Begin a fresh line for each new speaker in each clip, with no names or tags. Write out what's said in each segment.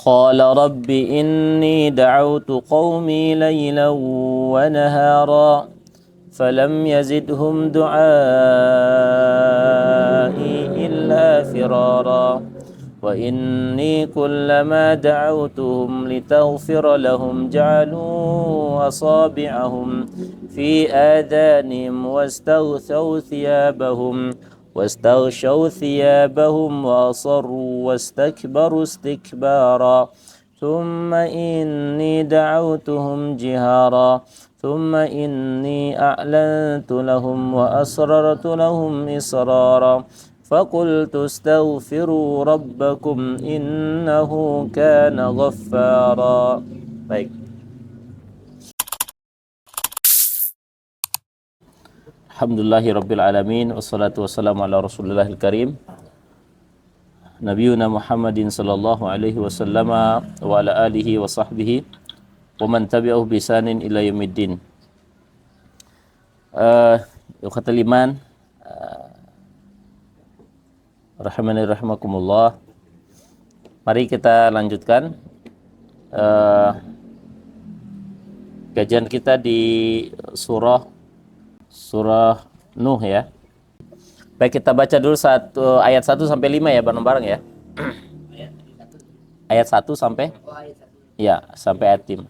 قال رب إني دعوت قومي ليلا ونهارا فلم يزدهم دعائي إلا فرارا وإني كلما دعوتهم لتغفر لهم جعلوا أصابعهم في آذانهم واستغشوا ثيابهم وأصروا واستكبروا استكبارا ثم إني دعوتهم جهارا ثم إني أعلنت لهم وأسررت لهم إسرارا فقلت استغفروا ربكم إنه كان غفارا. Baik. Alhamdulillahirabbil alamin wassalatu wassalamu ala Rasulillahil karim Nabiyuna Muhammadin sallallahu alaihi wasallama wa ala alihi wa sahbihi wa man tabi'ahu bi ihsanin ila yaumiddin. Ikhwatal iman, rahimani rahimakumullah. Mari kita lanjutkan kajian kita di surah Nuh ya. Baik, kita baca dulu ayat 1 sampai 5 ya bareng-bareng ya. Ayat 1 sampai? Ya, sampai ayat 5.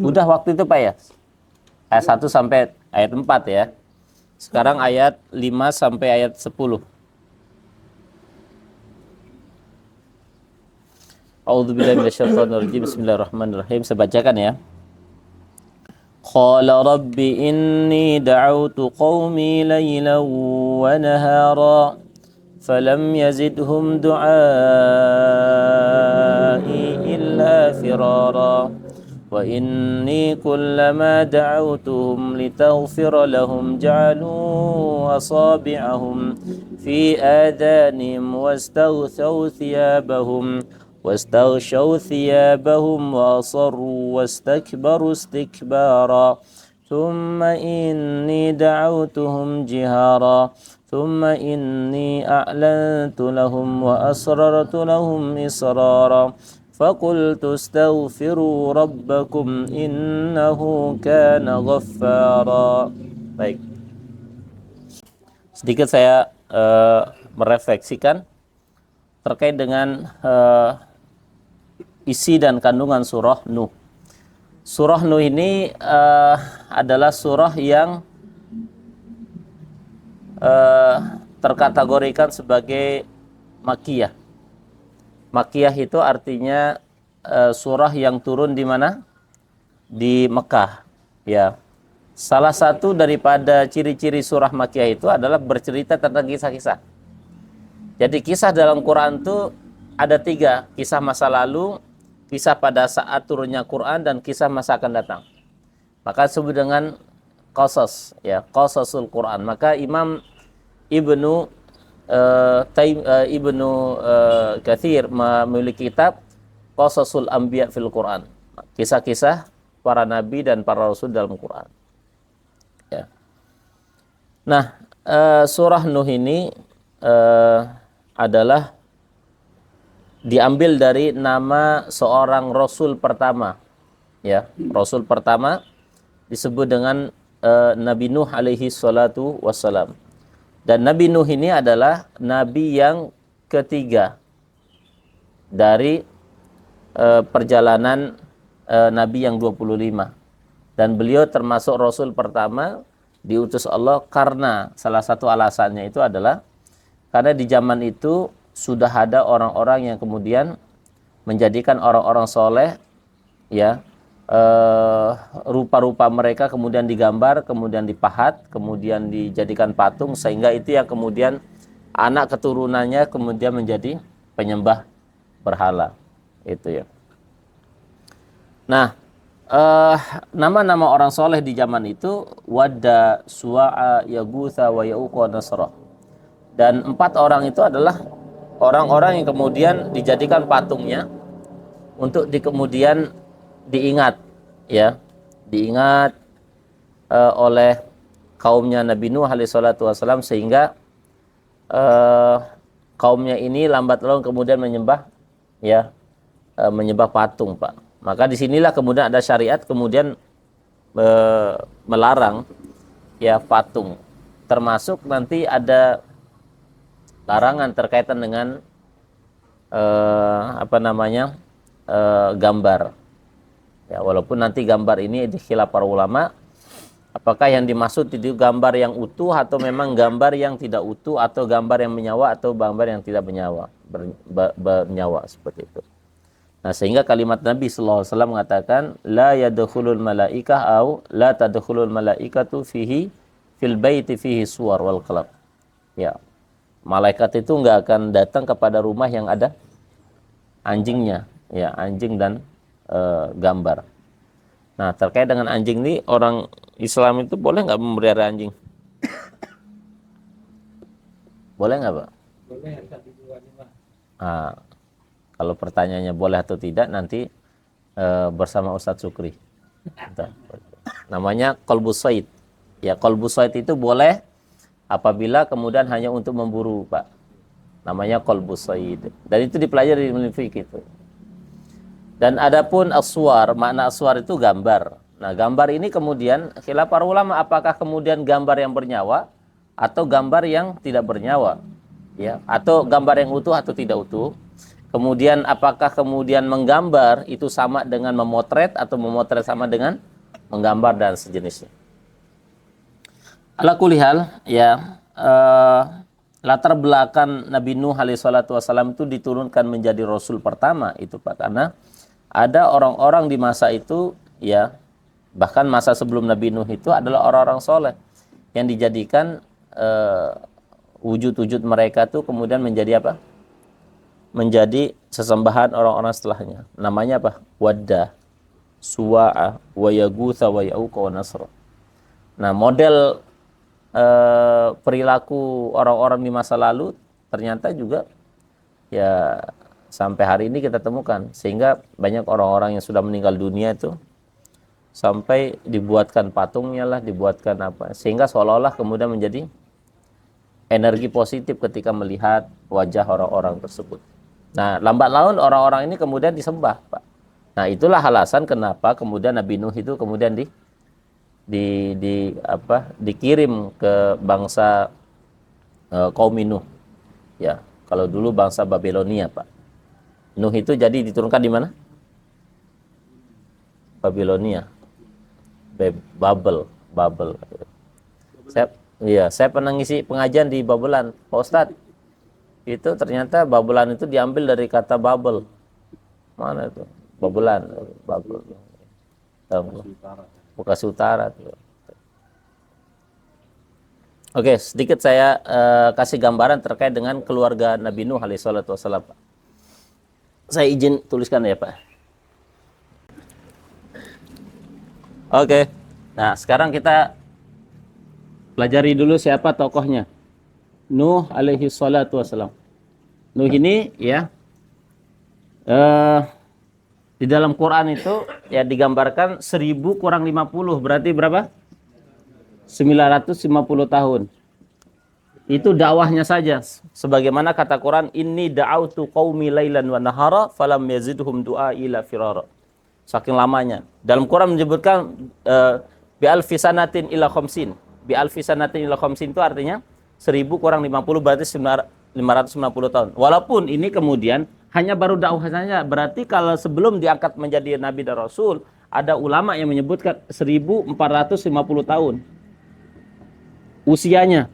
Udah waktu itu Pak ya? Ayat 1 sampai ayat 4 ya. Sekarang ayat 5 sampai ayat 10. A'udzubillahi minasyaitonirrajim. Bismillahirrahmanirrahim. Saya bacakan ya. قال رب إني دعوت قومي ليلا ونهارا فلم يزدهم دعائي إلا فرارا وإني كلما دعوتهم لتغفر لهم جعلوا أصابعهم في آذانهم واستغشوا ثيابهم وأصروا واستكبروا استكبارا ثم إني دعوتهم جهارا ثم إني أعلنت لهم وأسررت لهم إسرارا فقلت استغفروا ربكم إنه كان غفارا. Baik. Sedikit saya merefleksikan terkait dengan isi dan kandungan surah Nuh. Surah Nuh ini adalah surah yang terkategorikan sebagai Makkiyah. Makkiyah itu artinya surah yang turun di mana? Di Mekah. Ya. Salah satu daripada ciri-ciri surah Makkiyah itu adalah bercerita tentang kisah-kisah. Jadi kisah dalam Quran itu ada 3, kisah masa lalu, kisah pada saat turunnya Quran, dan kisah masa akan datang. Maka disebut dengan qasas, ya, qasasul Quran. Maka Imam Ibnu Katsir memiliki kitab Qasasul Anbiya fil Quran, kisah-kisah para nabi dan para rasul dalam Quran. Ya. Nah, surah Nuh ini adalah diambil dari nama seorang rasul pertama, ya. Rasul pertama disebut dengan Nabi Nuh alaihi salatu wassalam. Dan Nabi Nuh ini adalah nabi yang ketiga dari perjalanan nabi yang 25. Dan beliau termasuk rasul pertama diutus Allah karena salah satu alasannya itu adalah karena di zaman itu sudah ada orang-orang yang kemudian menjadikan orang-orang soleh, ya, rupa-rupa mereka kemudian digambar, kemudian dipahat, kemudian dijadikan patung, sehingga itu yang kemudian anak keturunannya kemudian menjadi penyembah berhala. Itu ya. Nah, nama-nama orang soleh di zaman itu Wadda, Suwa'a, Yaghutha, wa Ya'uqa, Nasra. Dan 4 orang itu adalah orang-orang yang kemudian dijadikan patungnya untuk kemudian diingat, ya, diingat oleh kaumnya Nabi Nuh alaihi salatu wasallam, sehingga kaumnya ini lambat laun kemudian menyembah ya menyembah patung, Pak. Maka disinilah kemudian ada syariat kemudian melarang ya patung. Termasuk nanti ada larangan terkaitan dengan gambar. Ya, walaupun nanti gambar ini dikhilaf para ulama, apakah yang dimaksud itu gambar yang utuh atau memang gambar yang tidak utuh, atau gambar yang menyawa atau gambar yang tidak bernyawa seperti itu. Nah, sehingga kalimat Nabi sallallahu alaihi wasallam mengatakan la yadkhulul malaikah au la tadkhulul malaikatu fihi fil baiti fihi suwar wal qalam. Ya. Malaikat itu enggak akan datang kepada rumah yang ada anjingnya, ya, anjing dan gambar. Nah, terkait dengan anjing ini, orang Islam itu boleh nggak memelihara anjing? Boleh nggak, Pak? Boleh, nah, kalau pertanyaannya boleh atau tidak, nanti bersama Ustadz Sukri. Namanya kolbus said. Ya, kolbus said itu boleh apabila kemudian hanya untuk memburu, Pak. Namanya kolbus said. Dan itu dipelajari di ilmu fikih itu. Dan adapun aswar, makna aswar itu gambar. Nah, gambar ini kemudian khilaf para ulama, apakah kemudian gambar yang bernyawa atau gambar yang tidak bernyawa, ya, atau gambar yang utuh atau tidak utuh. Kemudian apakah kemudian menggambar itu sama dengan memotret atau memotret sama dengan menggambar dan sejenisnya. Ala kulli hal, ya, latar belakang Nabi Nuh alaihi salatu wasallam itu diturunkan menjadi rasul pertama itu, Pak, karena ada orang-orang di masa itu, ya, bahkan masa sebelum Nabi Nuh itu adalah orang-orang soleh yang dijadikan wujud-wujud mereka tuh kemudian menjadi apa? Menjadi sesembahan orang-orang setelahnya. Namanya apa? Wadda, Suwa'a, wa Yaghutsa wa Ya'uqa wa Nasra. Nah, model perilaku orang-orang di masa lalu ternyata juga ya sampai hari ini kita temukan, sehingga banyak orang-orang yang sudah meninggal dunia itu sampai dibuatkan patungnya lah, dibuatkan apa, sehingga seolah-olah kemudian menjadi energi positif ketika melihat wajah orang-orang tersebut. Nah, lambat laun orang-orang ini kemudian disembah, Pak. Nah, itulah alasan kenapa kemudian Nabi Nuh itu kemudian dikirim ke bangsa kaum Nuh. Ya, kalau dulu bangsa Babilonia, Pak. Nuh itu jadi diturunkan di mana? Babilonia. Babel. Saya pernah ngisi pengajian di Babelan, Pak Ustadz. Itu ternyata Babelan itu diambil dari kata Babel. Mana itu? Babelan, Babel. Bekasi Utara. Oke, sedikit saya kasih gambaran terkait dengan keluarga Nabi Nuh alaihi salatu wasallam, Pak. Saya izin tuliskan ya, Pak. Oke. Nah, sekarang kita pelajari dulu siapa tokohnya. Nuh alaihi salatu wasallam. Nuh ini, ya, di dalam Quran itu ya digambarkan 1000 kurang 50, berarti berapa? 950 tahun. Itu dakwahnya saja. Sebagaimana kata Quran, inni da'autu qaumi lailan wa nahara falam yazidhum du'ai ila firara. Saking lamanya. Dalam Quran menyebutkan bi alfi sanatin ila khamsin. Bi alfi sanatin ila khamsin itu artinya 1000 kurang 50 berarti 550 tahun. Walaupun ini kemudian hanya baru dakwah saja. Berarti kalau sebelum diangkat menjadi nabi dan rasul, ada ulama yang menyebutkan 1450 tahun. Usianya.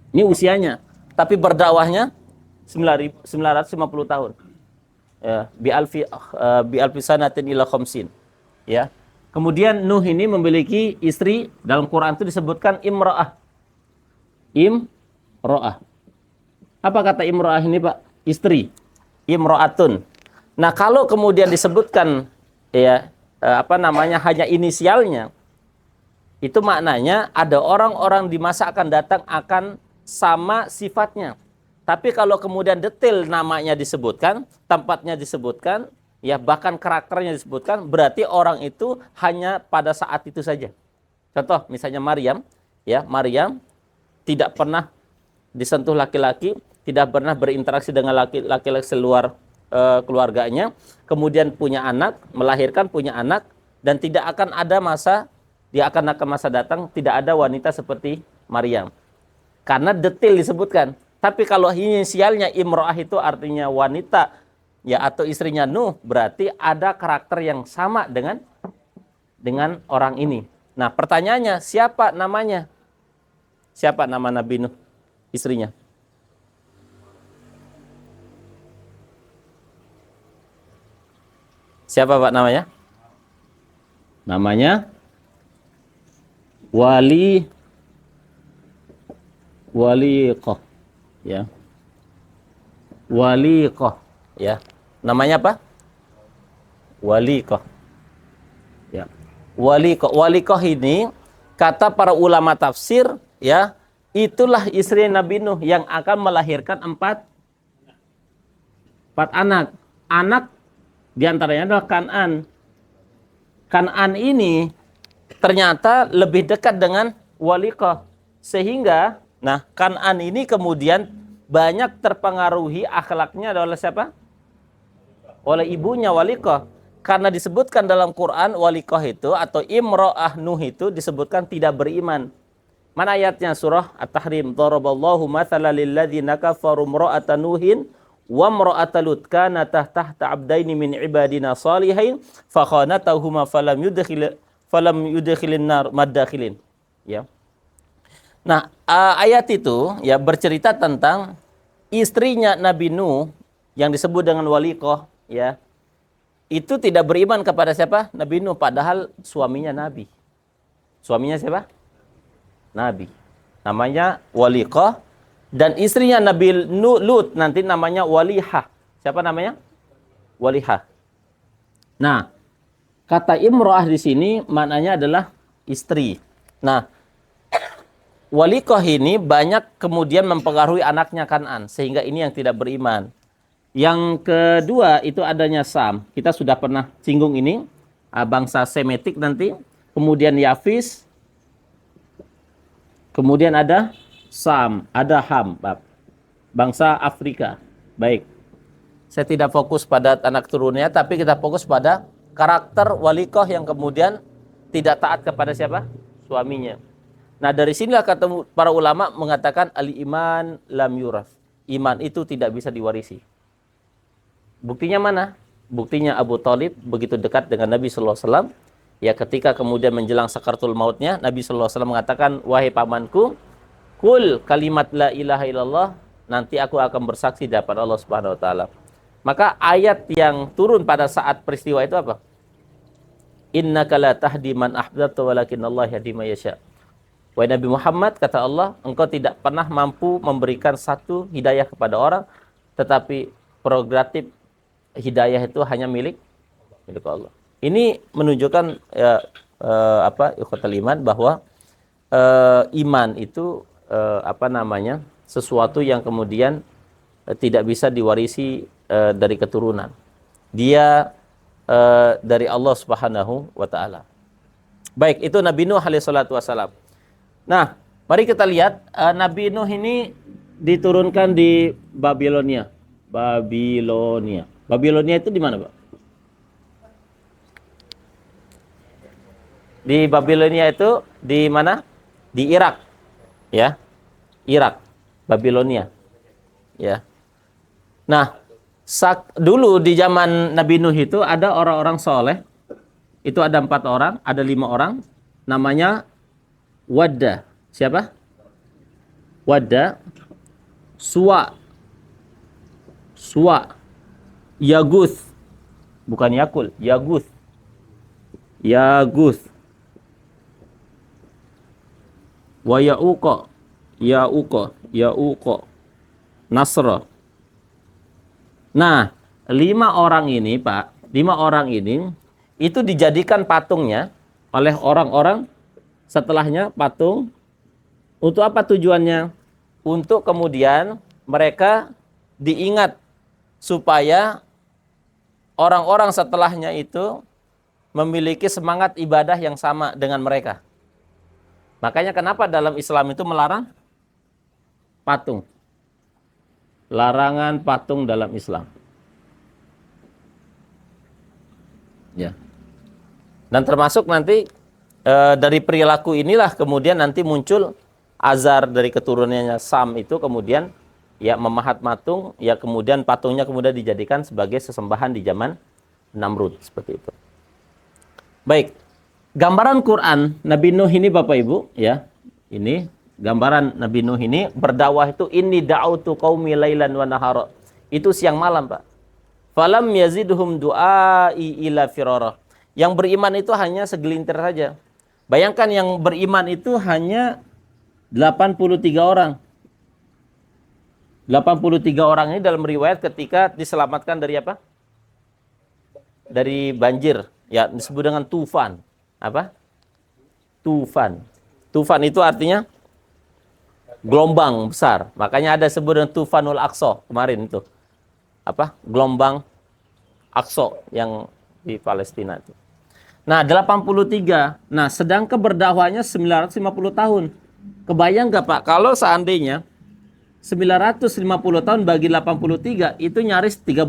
Ini usianya, tapi berdakwahnya 950 tahun. Ya, bi alfi sanatin ila khamsin. Ya. Kemudian Nuh ini memiliki istri, dalam Quran itu disebutkan imra'ah. Imra'ah. Apa kata imra'ah ini, Pak? Istri. Imra'atun. Nah, kalau kemudian disebutkan ya hanya inisialnya, itu maknanya ada orang-orang di masa akan datang akan sama sifatnya. Tapi kalau kemudian detail namanya disebutkan, tempatnya disebutkan, ya bahkan karakternya disebutkan, berarti orang itu hanya pada saat itu saja. Contoh misalnya Maryam, ya, Maryam tidak pernah disentuh laki-laki, tidak pernah berinteraksi dengan laki-laki seluar keluarganya, kemudian punya anak, melahirkan, punya anak, dan tidak akan ada masa datang tidak ada wanita seperti Maryam. Karena detail disebutkan. Tapi kalau inisialnya Imro'ah itu artinya wanita, ya, atau istrinya Nuh, berarti ada karakter yang sama dengan orang ini. Nah, pertanyaannya, siapa namanya? Siapa nama Nabi Nuh, istrinya? Siapa Pak namanya? Namanya Waliqah, ya. Waliqah, ya. Namanya apa? Waliqah. Ya. Waliqah ini kata para ulama tafsir, ya, itulah istri Nabi Nuh yang akan melahirkan empat anak. Anak diantaranya adalah Kan'an. Kan'an ini ternyata lebih dekat dengan Waliqah. Sehingga, nah, Kan'an ini kemudian banyak terpengaruhi akhlaknya oleh siapa? Oleh ibunya Waliqah. Karena disebutkan dalam Quran Waliqah itu atau Imro'ah Nuh itu disebutkan tidak beriman. Mana ayatnya? Surah At-Tahrim. Daraballahu mathalan lil ladzina kafaru imra'ata Nuhin wa imra'ata Lut kanatah tahta 'abdaini min ibadina shalihain fa khanatahuma falam yudkhilin nar madakhilin. Ya. Nah, ayat itu ya bercerita tentang istrinya Nabi Nuh yang disebut dengan Waliqah, ya. Itu tidak beriman kepada siapa? Nabi Nuh, padahal suaminya Nabi. Suaminya siapa? Nabi. Namanya Waliqah, dan istrinya Nabi Lut nanti namanya Walihah. Siapa namanya? Walihah. Nah, kata Imro'ah di sini maknanya adalah istri. Nah, Waliqah ini banyak kemudian mempengaruhi anaknya Kan'an, sehingga ini yang tidak beriman. Yang kedua itu adanya Sam. Kita sudah pernah singgung ini, bangsa Semitik nanti. Kemudian Yafis. Kemudian ada Sam, ada Ham, bangsa Afrika. Baik. Saya tidak fokus pada anak turunnya, tapi kita fokus pada karakter Waliqah yang kemudian tidak taat kepada siapa? Suaminya. Nah, dari sinilah kata para ulama mengatakan al-iman lam yuraf. Iman itu tidak bisa diwarisi. Buktinya mana? Buktinya Abu Thalib begitu dekat dengan Nabi sallallahu alaihi wasallam. Ya, ketika kemudian menjelang sakaratul mautnya, Nabi sallallahu alaihi wasallam mengatakan, "Wahai pamanku, kul kalimat la ilaha illallah, nanti aku akan bersaksi di hadapan Allah Subhanahu wa taala." Maka ayat yang turun pada saat peristiwa itu apa? Innaka la tahdi man ahbabta walakinallahu yahdi man yasha. Wahai Nabi Muhammad, kata Allah, engkau tidak pernah mampu memberikan satu hidayah kepada orang, tetapi prerogatif hidayah itu hanya milik Allah. Ini menunjukkan ikhwatul iman bahwa iman itu sesuatu yang kemudian tidak bisa diwarisi dari keturunan. Dia dari Allah Subhanahu wa taala. Baik, itu Nabi Nuh alaihi salatu wasalam. Nah, mari kita lihat Nabi Nuh ini diturunkan di Babilonia. Babilonia itu di mana, Pak? Di Babilonia itu di mana? Di Irak. Ya. Irak, Babilonia. Ya. Nah, dulu di zaman Nabi Nuh itu ada orang-orang soleh. Itu ada 4 orang, ada 5 orang. Namanya Wadda. Siapa? Wadda. Suwa. Yaguth. Bukan Yakul, Yaguth. Wa Ya'uqa. Nasra. Nah, 5 orang ini, Pak, 5 orang ini itu dijadikan patungnya oleh orang-orang setelahnya patung. Untuk apa tujuannya? Untuk kemudian mereka diingat supaya orang-orang setelahnya itu memiliki semangat ibadah yang sama dengan mereka. Makanya kenapa dalam Islam itu melarang patung? Larangan patung dalam Islam. Ya. Dan termasuk nanti dari perilaku inilah kemudian nanti muncul Azar dari keturunannya Sam itu kemudian ya memahat patung, ya kemudian patungnya kemudian dijadikan sebagai sesembahan di zaman Namrud seperti itu. Baik. Gambaran Quran Nabi Nuh ini Bapak Ibu ya. Ini gambaran Nabi Nuh ini berdakwah itu inni da'utu qaumi lailan wa nahara. Itu siang malam, Pak. Falam yazidhum du'ai ila firara. Yang beriman itu hanya segelintir saja. Bayangkan yang beriman itu hanya 83 orang. 83 orang ini dalam riwayat ketika diselamatkan dari apa? Dari banjir. Ya, disebut dengan tufan. Apa? Tufan. Tufan itu artinya gelombang besar. Makanya ada sebut dengan Tufanul Aqsa kemarin itu. Apa? Gelombang Aqsa yang di Palestina itu. Nah, 83. Nah, sedang keberdakwahnya 950 tahun. Kebayang nggak Pak? Kalau seandainya 950 tahun bagi 83 itu nyaris 13.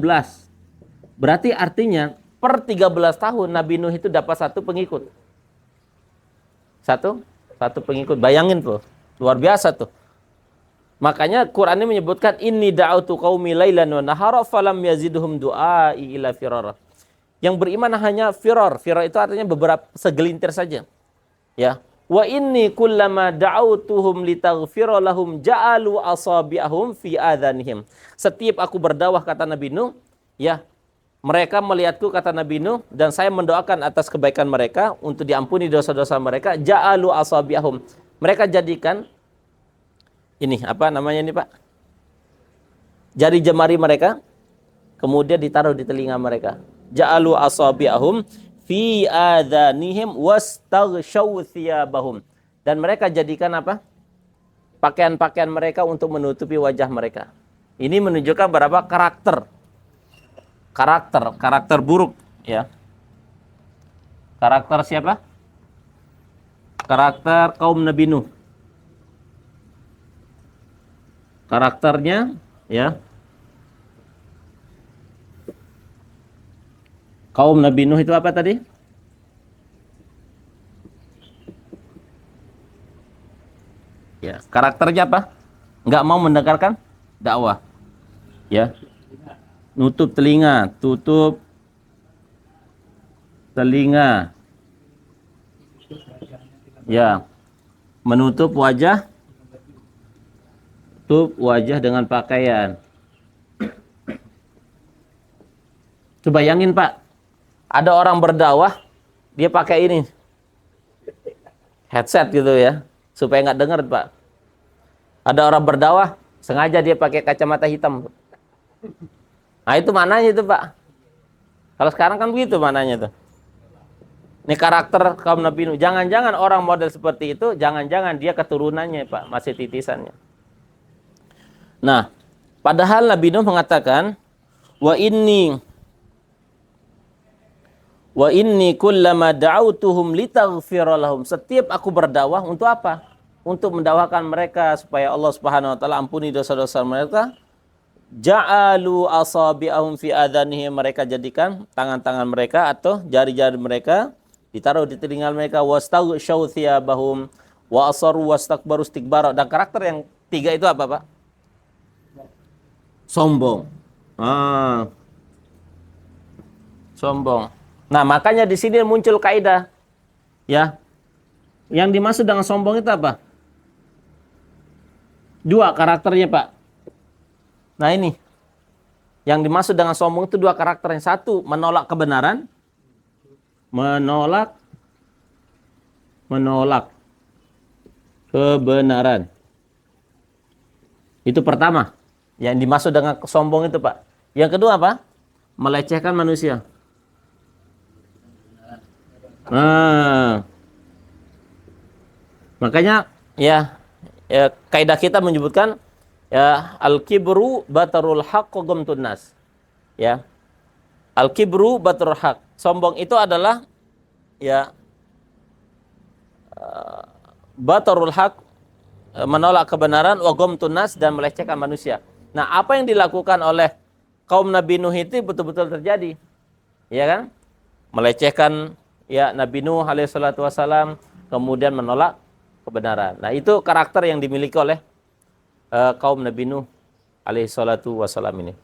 Berarti artinya per 13 tahun Nabi Nuh itu dapat satu pengikut. Satu pengikut. Bayangin tuh. Luar biasa tuh. Makanya Quran ini menyebutkan inni da'utu qaumi lailan wa nahara falam yazidhum du'ai ila firara. Yang beriman hanya firar. Firar itu artinya beberapa segelintir saja. Ya. Wa inni kullama da'autuhum litaghfira lahum ja'alu asabi'ahum fi adhanihim. Setiap aku berdakwah kata Nabi Nuh, ya, mereka melihatku kata Nabi Nuh dan saya mendoakan atas kebaikan mereka untuk diampuni dosa-dosa mereka, ja'alu asabi'ahum. Mereka jadikan ini apa namanya ini Pak? Jari jemari mereka kemudian ditaruh di telinga mereka. Ja'alu asabi'ahum fi adhanihim wastaghshaw thiyabahum. Dan mereka jadikan apa? Pakaian-pakaian mereka untuk menutupi wajah mereka. Ini menunjukkan berapa karakter buruk ya. Karakter siapa? Karakter kaum Nabi Nuh. Karakternya ya. Kaum Nabi Nuh itu apa tadi? Ya, karakternya apa? Enggak mau mendengarkan dakwah. Ya. Tutup telinga. Ya. Menutup wajah. Tutup wajah dengan pakaian. Coba bayangin Pak. Ada orang berdakwah, dia pakai ini. Headset gitu ya. Supaya nggak dengar Pak. Ada orang berdakwah, sengaja dia pakai kacamata hitam. Nah itu mananya itu Pak. Kalau sekarang kan begitu mananya tuh. Ini karakter kaum Nabi Nuh. Jangan-jangan orang model seperti itu, jangan-jangan dia keturunannya Pak, masih titisannya. Nah, padahal Nabi Nuh mengatakan, wa inni kullama da'autuhum litaghfira lahum. Setiap aku berdakwah untuk apa? Untuk mendakwakan mereka supaya Allah Subhanahu wa taala ampuni dosa-dosa mereka. Ja'alu asabi'ahum fi adhanihim. Mereka jadikan tangan-tangan mereka atau jari-jari mereka ditaruh di telinga mereka. Wastaghshaw thiyabahum wa asaru wastakbaru istikbara. Dan karakter yang tiga itu apa Pak? Sombong. Sombong. Nah, makanya di sini muncul kaidah. Ya. Yang dimaksud dengan sombong itu apa? Dua karakternya, Pak. Nah, ini. Yang dimaksud dengan sombong itu dua karakter. Yang satu, menolak kebenaran. Menolak kebenaran. Itu pertama. Yang dimaksud dengan sombong itu, Pak. Yang kedua apa? Melecehkan manusia. Nah, makanya ya kaidah kita menyebutkan ya al-kibru batarul haqq wa ghamtun nas. Ya. Al-kibru batarul haqq. Sombong itu adalah ya batarul haqq, menolak kebenaran, wa ghamtun nas, dan melecehkan manusia. Nah, apa yang dilakukan oleh kaum Nabi Nuh itu betul-betul terjadi. Ya kan? melecehkan ya Nabi Nuh alaihissalatu wassalam, kemudian menolak kebenaran. Nah, itu karakter yang dimiliki oleh kaum Nabi Nuh alaihissalatu wassalam ini.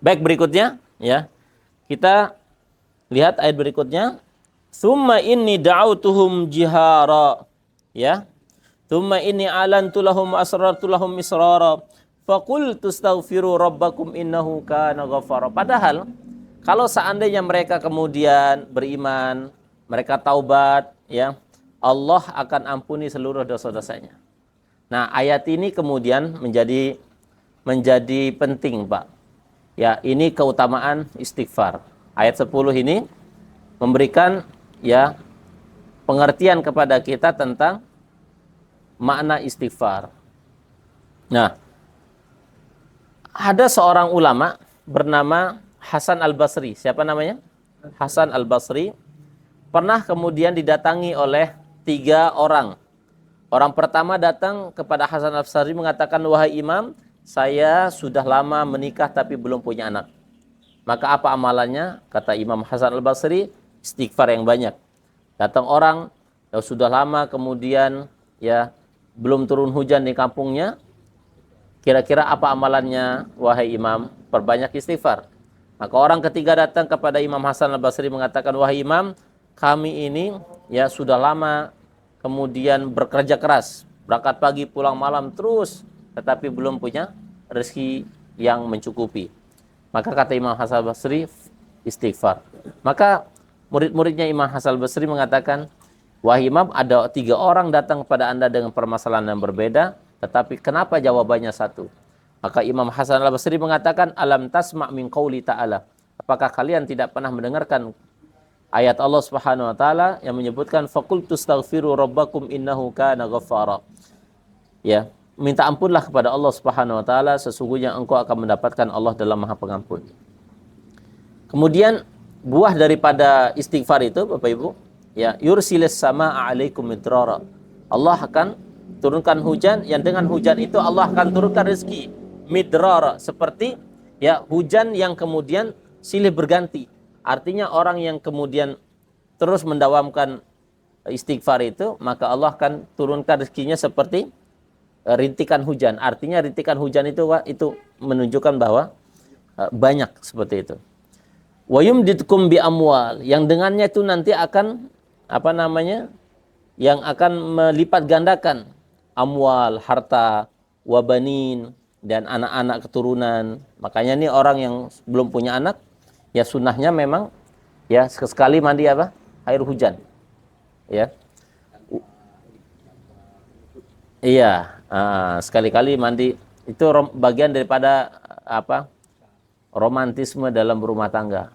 Baik, berikutnya ya. Kita lihat ayat berikutnya. Tsumma inni da'autuhum jihara. Ya. Tsumma inni alantu lahum asrartu lahum israra. Faqultu astaghfiru rabbakum innahu kana ghaffara. Padahal kalau seandainya mereka kemudian beriman, mereka taubat, ya, Allah akan ampuni seluruh dosa-dosanya. Nah, ayat ini kemudian menjadi penting, Pak. Ya, ini keutamaan istighfar. Ayat 10 ini memberikan ya pengertian kepada kita tentang makna istighfar. Nah, ada seorang ulama bernama Hasan Al-Basri. Siapa namanya? Hasan Al-Basri. Pernah kemudian didatangi oleh 3 orang. Orang pertama datang kepada Hasan Al-Basri mengatakan, "Wahai Imam, saya sudah lama menikah tapi belum punya anak. Maka apa amalannya?" Kata Imam Hasan Al-Basri, istighfar yang banyak. Datang orang, ya sudah lama kemudian ya belum turun hujan di kampungnya. Kira-kira apa amalannya, wahai Imam? Perbanyak istighfar. Maka orang ketiga datang kepada Imam Hasan Al-Basri mengatakan, "Wahai Imam, kami ini ya sudah lama kemudian bekerja keras, berangkat pagi pulang malam terus, tetapi belum punya rezeki yang mencukupi." Maka kata Imam Hasan Al-Basri, istighfar. Maka murid-muridnya Imam Hasan Al-Basri mengatakan, "Wahai Imam, ada 3 orang datang kepada Anda dengan permasalahan yang berbeda, tetapi kenapa jawabannya satu?" Maka Imam Hasan Al-Basri mengatakan, "Alam tasma' min qauli ta'ala." Apakah kalian tidak pernah mendengarkan ayat Allah Subhanahu wa taala yang menyebutkan faqultu astaghfiru rabbakum innahu kana ghaffara. Ya, minta ampunlah kepada Allah Subhanahu wa taala, sesungguhnya engkau akan mendapatkan Allah dalam Maha Pengampun. Kemudian buah daripada istighfar itu, Bapak Ibu, ya, yursilis samaa'a 'alaikum midrara. Allah akan turunkan hujan, yang dengan hujan itu Allah akan turunkan rezeki midrara, seperti ya hujan yang kemudian silih berganti. Artinya orang yang kemudian terus mendawamkan istighfar itu, maka Allah akan turunkan rezekinya seperti rintikan hujan. Artinya rintikan hujan itu menunjukkan bahwa banyak seperti itu. Wa yumditkum bi amwal, yang dengannya itu nanti akan yang akan melipat gandakan amwal, harta, wabanin, dan anak-anak keturunan. Makanya nih orang yang belum punya anak, ya sunnahnya memang ya sekali mandi air hujan, ya. Iya, sekali-kali mandi itu bagian daripada romantisme dalam berumah tangga.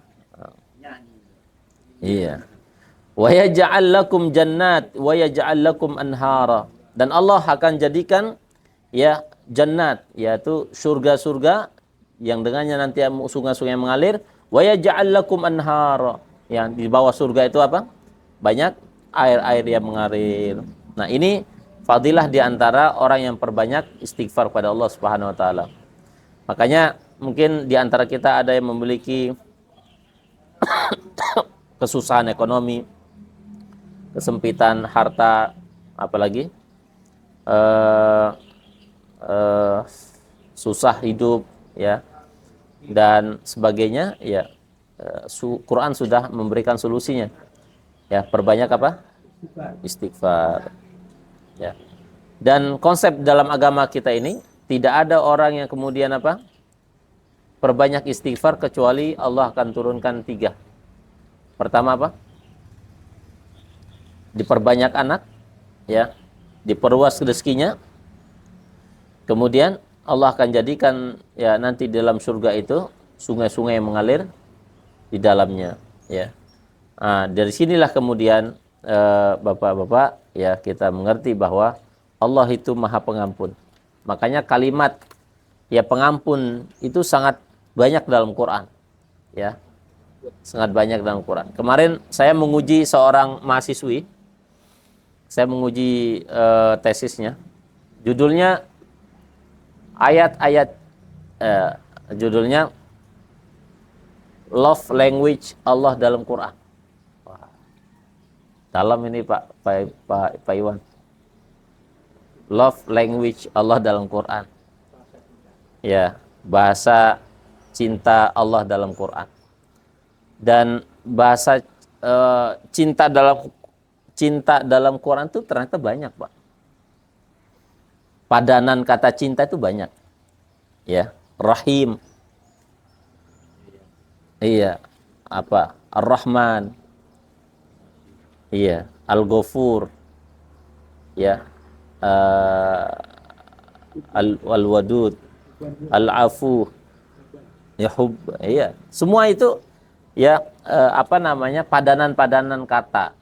Iya. Wa yaj'al lakum jannat wa yaj'al lakum anhara, dan Allah akan jadikan ya jannat, yaitu surga-surga yang dengannya nanti sungai-sungai mengalir. Wa yaj'al lakum anhara, yang di bawah surga itu banyak air-air yang mengalir. Nah, ini fadilah di antara orang yang perbanyak istighfar pada Allah Subhanahu wa taala. Makanya mungkin di antara kita ada yang memiliki kesusahan ekonomi, kesempitan harta, apalagi susah hidup, ya, dan sebagainya, ya. Quran sudah memberikan solusinya, ya. Perbanyak istighfar, ya. Dan konsep dalam agama kita ini tidak ada orang yang kemudian perbanyak istighfar kecuali Allah akan turunkan 3. Pertama diperbanyak anak, ya, diperluas rezekinya. Kemudian Allah akan jadikan ya nanti dalam surga itu sungai-sungai yang mengalir di dalamnya, ya. Nah, dari sinilah kemudian Bapak-bapak, ya, kita mengerti bahwa Allah itu Maha Pengampun. Makanya kalimat ya pengampun itu sangat banyak dalam Quran, ya. Sangat banyak dalam Quran. Kemarin saya menguji seorang mahasiswi. Saya menguji tesisnya. Judulnya judulnya Love Language Allah dalam Quran. Dalam ini Pak Iwan. Love language Allah dalam Quran. Ya, bahasa cinta Allah dalam Quran. Dan bahasa cinta dalam Quran itu ternyata banyak, Pak. Padanan kata cinta itu banyak. Ya, Rahim. Iya, apa? Ar-Rahman. Iya, Al-Ghafur. Ya. Al-Wadud, Al-Afu, Yahub. Iya, semua itu ya padanan-padanan kata.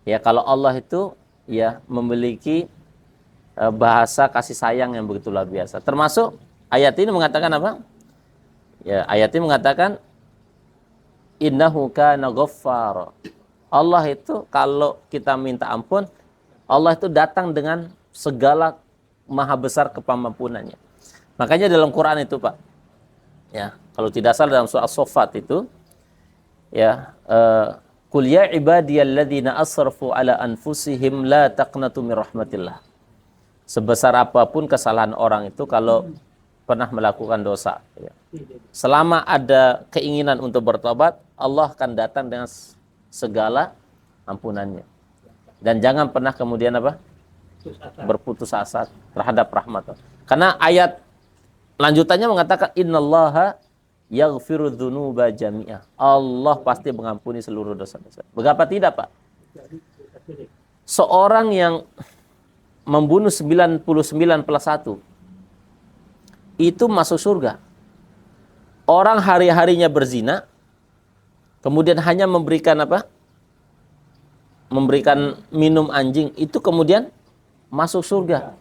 Ya, kalau Allah itu ya memiliki bahasa kasih sayang yang begitu luar biasa. Termasuk ayat ini mengatakan apa? Ya, ayat ini mengatakan innahu kana ghaffara. Allah itu kalau kita minta ampun, Allah itu datang dengan segala maha besar kepemampunannya. Makanya dalam Quran itu, Pak, ya, kalau tidak salah dalam surah As-Saffat itu, ya, qul ya ibadiyalladzina asrafu ala anfusihim la taqnatu min rahmatillah. Sebesar apapun kesalahan orang itu kalau pernah melakukan dosa, ya, selama ada keinginan untuk bertobat, Allah akan datang dengan segala ampunannya. Dan jangan pernah kemudian apa? Berputus asa terhadap rahmat. Karena ayat lanjutannya mengatakan innallaha yaghfiru dzunuba jami'ah. Allah pasti mengampuni seluruh dosa-dosa. Betapa tidak, Pak? Seorang yang membunuh 99 plus 1 itu masuk surga. Orang hari-harinya berzina, kemudian hanya memberikan apa? Memberikan minum anjing, itu kemudian masuk surga.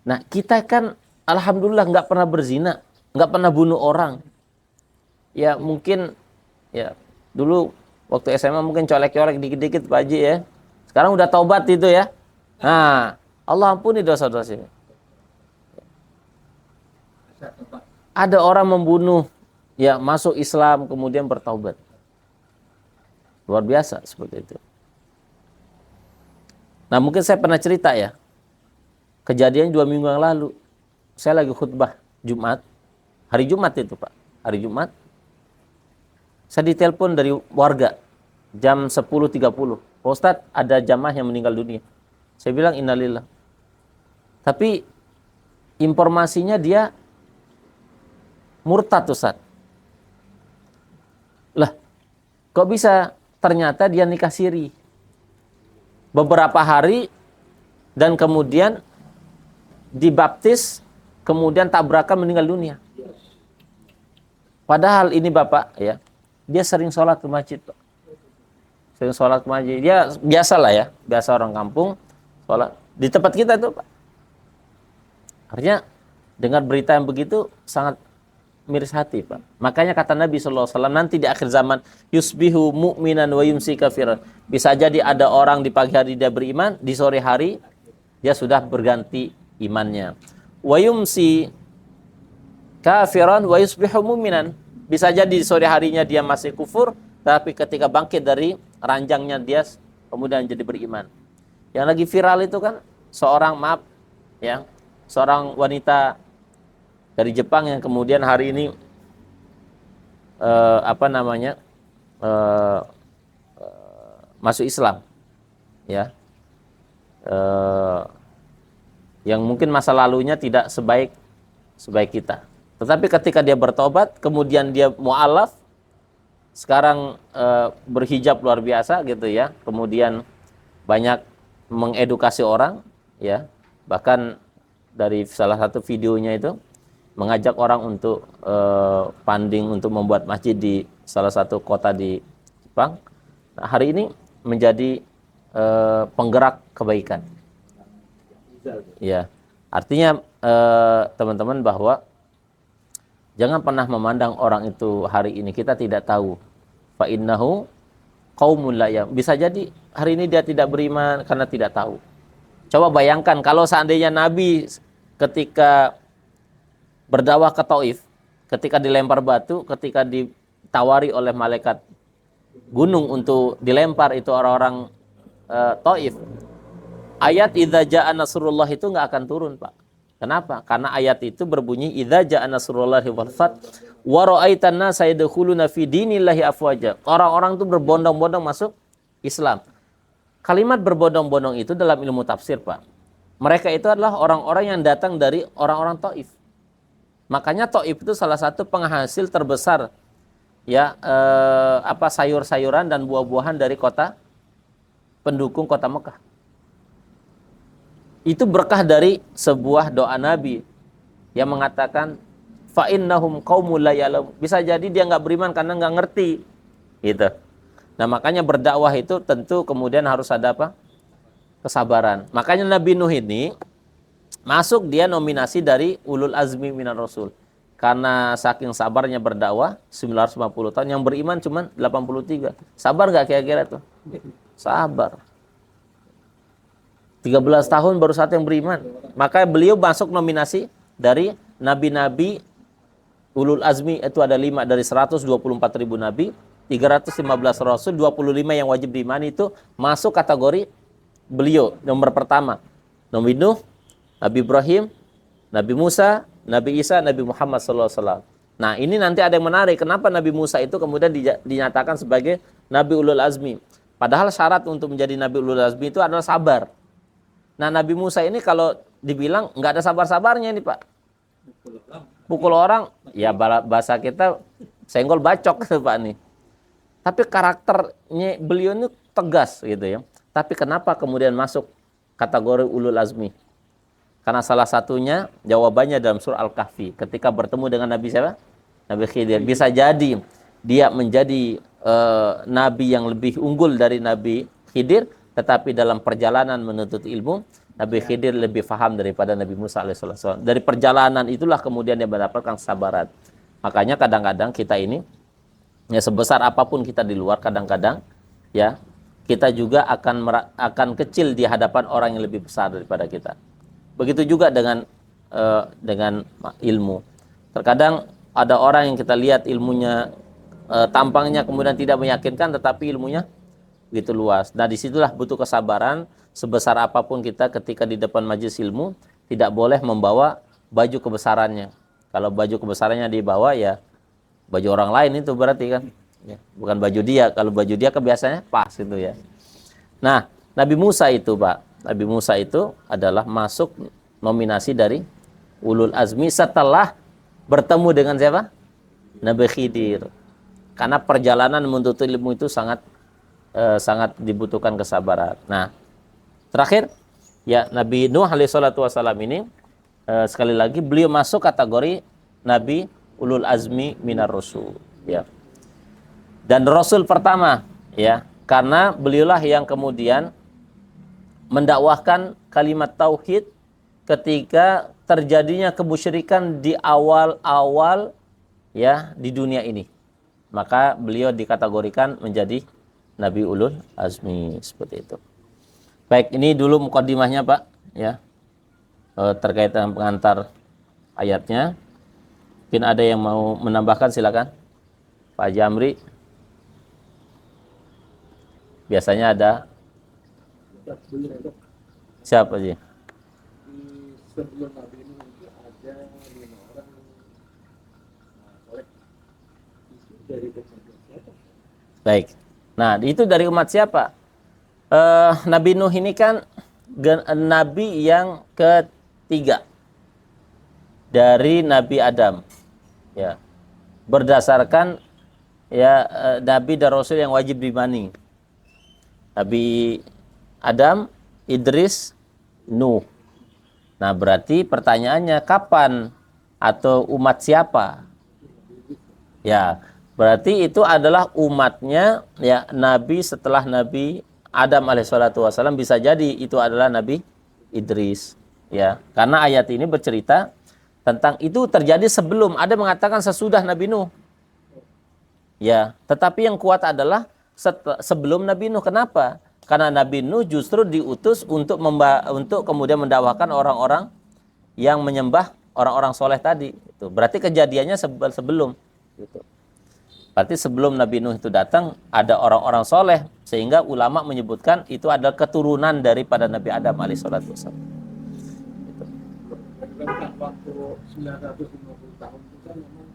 Nah, kita kan alhamdulillah nggak pernah berzina, nggak pernah bunuh orang. Ya mungkin ya dulu waktu SMA mungkin colek-colek dikit-dikit Pak Haji ya. Sekarang udah taubat itu ya. Nah, Allah ampuni dosa-dosanya. Ada orang membunuh, ya masuk Islam kemudian bertaubat. Luar biasa seperti itu. Nah, mungkin saya pernah cerita ya. Kejadian 2 minggu yang lalu. Saya lagi khutbah Jumat. Hari Jumat itu, Pak. Hari Jumat. Saya ditelepon dari warga. Jam 10.30. Pak Ustadz, ada jamaah yang meninggal dunia. Saya bilang innalillah. Tapi informasinya dia murtad, Ustadz. Lah, kok bisa? Ternyata dia nikah siri. Beberapa hari dan kemudian dibaptis, kemudian tabrakan meninggal dunia. Padahal ini Bapak ya, dia sering sholat ke masjid, Pak. Sering sholat ke masjid. Dia biasalah ya, biasa orang kampung sholat di tempat kita itu, Pak. Artinya dengar berita yang begitu sangat miris hati, Pak. Makanya kata Nabi SAW, nanti di akhir zaman, yusbihu mu'minan wa yumsi kafiran. Bisa jadi ada orang di pagi hari dia beriman, di sore hari dia sudah berganti imannya. Wa yumsi kafiran wa yusbihu mu'minan. Bisa jadi di sore harinya dia masih kufur, tapi ketika bangkit dari ranjangnya dia kemudian jadi beriman. Yang lagi viral itu kan seorang wanita dari Jepang yang kemudian hari ini masuk Islam, ya, yang mungkin masa lalunya tidak sebaik kita. Tetapi ketika dia bertobat, kemudian dia mu'alaf, sekarang berhijab luar biasa gitu ya, kemudian banyak mengedukasi orang, ya, bahkan dari salah satu videonya itu mengajak orang untuk funding untuk membuat masjid di salah satu kota di Jepang. Nah, hari ini menjadi penggerak kebaikan. Ya, artinya teman-teman bahwa jangan pernah memandang orang itu hari ini kita tidak tahu. Fa innahu qaumun la ya. Bisa jadi hari ini dia tidak beriman karena tidak tahu. Coba bayangkan kalau seandainya Nabi ketika berdakwah ke Taif, ketika dilempar batu, ketika ditawari oleh malaikat gunung untuk dilempar itu orang-orang Taif. Ayat idza jaa nasrullah itu nggak akan turun, Pak. Kenapa? Karena ayat itu berbunyi idza jaa nasrullahi wal fath wa ra'aitan nasa yadkhuluna fi dinillahi afwaja. Orang-orang itu berbondong-bondong masuk Islam. Kalimat berbondong-bondong itu dalam ilmu tafsir, Pak. Mereka itu adalah orang-orang yang datang dari orang-orang Taif. Makanya Taif itu salah satu penghasil terbesar ya sayur-sayuran dan buah-buahan dari kota pendukung kota Mekah. Itu berkah dari sebuah doa Nabi yang mengatakan fa innahum qaumul la ya'lam. Bisa jadi dia nggak beriman karena nggak ngerti, gitu. Nah makanya berdakwah itu tentu kemudian harus ada apa? Kesabaran. Makanya Nabi Nuh ini masuk dia nominasi dari ulul azmi minar rasul. Karena saking sabarnya berdakwah 950 tahun, yang beriman cuma 83. Sabar nggak kira-kira tuh? Sabar. 13 tahun baru satu yang beriman. Maka beliau masuk nominasi dari nabi-nabi ulul azmi, itu ada 5 dari 124.000 nabi, 315 rasul, 25 yang wajib diimani, itu masuk kategori beliau nomor pertama. Nabi Nuh, Nabi Ibrahim, Nabi Musa, Nabi Isa, Nabi Muhammad SAW. Nah ini nanti ada yang menarik. Kenapa Nabi Musa itu kemudian dinyatakan sebagai Nabi ulul azmi? Padahal syarat untuk menjadi Nabi ulul azmi itu adalah sabar. Nah Nabi Musa ini kalau dibilang nggak ada sabar-sabarnya ini Pak. Pukul orang, ya bahasa kita senggol bacok Pak nih. Tapi karakternya beliau ini tegas gitu ya. Tapi kenapa kemudian masuk kategori ulul azmi? Karena salah satunya jawabannya dalam surah Al-Kahfi. Ketika bertemu dengan Nabi siapa? Nabi Khidir. Bisa jadi dia menjadi nabi yang lebih unggul dari Nabi Khidir. Tetapi dalam perjalanan menuntut ilmu, Nabi Khidir lebih faham daripada Nabi Musa alaihissalam. Dari perjalanan itulah kemudian dia mendapatkan kesabaran. Makanya kadang-kadang kita ini, ya sebesar apapun kita di luar, kadang-kadang ya kita juga akan kecil di hadapan orang yang lebih besar daripada kita. Begitu juga dengan ilmu. Terkadang ada orang yang kita lihat ilmunya, tampangnya kemudian tidak meyakinkan, tetapi ilmunya begitu luas. Nah disitulah butuh kesabaran. Sebesar apapun kita ketika di depan majelis ilmu, tidak boleh membawa baju kebesarannya. Kalau baju kebesarannya dibawa ya baju orang lain itu berarti kan ya, bukan baju dia. Kalau baju dia kebiasaannya pas itu ya. Nah Nabi Musa itu Pak, Nabi Musa itu adalah masuk nominasi dari ulul azmi setelah bertemu dengan siapa? Nabi Khidir. Karena perjalanan menuntut ilmu itu sangat dibutuhkan kesabaran. Nah, terakhir ya Nabi Nuh alaihissalatu wassalam ini sekali lagi beliau masuk kategori Nabi ulul azmi minar rasul ya. Dan rasul pertama ya, karena beliaulah yang kemudian mendakwahkan kalimat tauhid ketika terjadinya kemusyrikan di awal-awal ya di dunia ini. Maka beliau dikategorikan menjadi Nabi ulul azmi seperti itu. Baik, ini dulu mukadimahnya Pak ya. Terkait dengan pengantar ayatnya. Mungkin ada yang mau menambahkan, silakan. Pak Jamri. Biasanya ada. Siapa sih?
Sebelum Nabi Nuh itu ada 5 orang soleh. Itu dari umat siapa?
Baik. Nah, itu dari umat siapa? Nabi Nuh ini kan nabi yang ketiga dari Nabi Adam. Ya. Berdasarkan ya nabi dan rasul yang wajib diimani. Nabi Adam, Idris, Nuh. Nah, berarti pertanyaannya kapan atau umat siapa? Ya, berarti itu adalah umatnya ya nabi setelah Nabi Adam alaihissalatu wassalam, bisa jadi itu adalah Nabi Idris ya. Karena ayat ini bercerita tentang itu terjadi sebelum, ada mengatakan sesudah Nabi Nuh. Ya, tetapi yang kuat adalah sebelum Nabi Nuh. Kenapa? Karena Nabi Nuh justru diutus untuk kemudian mendakwahkan orang-orang yang menyembah orang-orang soleh tadi. Itu berarti kejadiannya sebelum. Gitu. Berarti sebelum Nabi Nuh itu datang ada orang-orang soleh, sehingga ulama menyebutkan itu adalah keturunan daripada Nabi Adam alaihissalatu wassalam.
Rentang waktu 950 tahun itu kan memang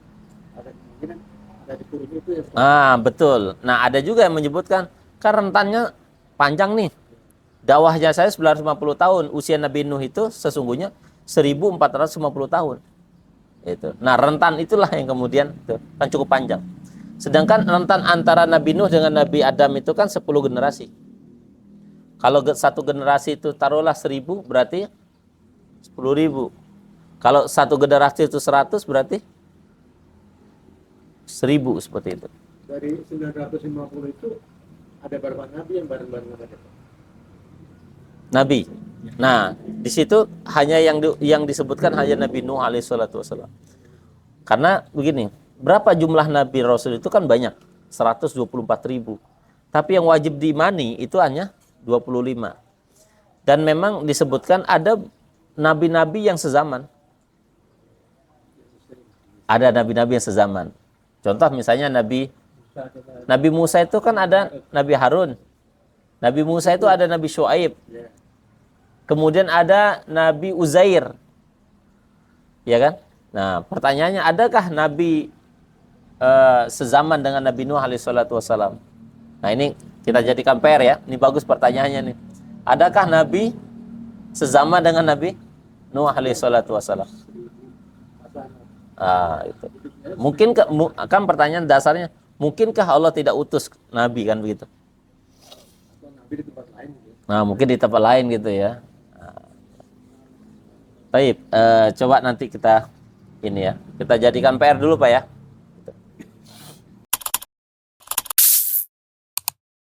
ada kemungkinan ada di kurun itu ya.
Ah, betul. Nah, ada juga yang menyebutkan kan rentannya panjang nih. Dakwahnya saya 950 tahun, usia Nabi Nuh itu sesungguhnya 1450 tahun. Itu. Nah, rentan itulah yang kemudian itu kan cukup panjang. Sedangkan rentan antara Nabi Nuh dengan Nabi Adam itu kan 10 generasi. Kalau satu generasi itu taruhlah 1000, berarti 10.000. Kalau satu generasi itu 100, berarti 1000 seperti itu.
Dari 950 itu ada berapa nabi yang bareng-bareng sama kita?
Nabi. Nah, di situ hanya yang disebutkan hanya Nabi Nuh alaihissalatu wassalam. Karena begini, berapa jumlah Nabi Rasul itu kan banyak, 124.000. Tapi yang wajib diimani itu hanya 25. Dan memang disebutkan ada nabi-nabi yang sezaman. Ada nabi-nabi yang sezaman. Contoh misalnya Nabi Musa itu kan ada Nabi Harun. Nabi Musa itu ada Nabi Syuaib. Kemudian ada Nabi Uzair. Ya kan? Nah, pertanyaannya, adakah Nabi sezaman dengan Nabi Nuh alaihissalatu wassalam? Nah, ini kita jadikan PR ya. Ini bagus pertanyaannya nih. Adakah Nabi sezaman dengan Nabi Nuh alaihissalatu wassalam? Itu. Mungkin kan pertanyaan dasarnya, mungkinkah Allah tidak utus Nabi, kan begitu?
Atau nabi di tempat lain gitu.
Nah, mungkin di tempat lain gitu ya. Baik, coba nanti kita ini ya, kita jadikan PR dulu Pak ya.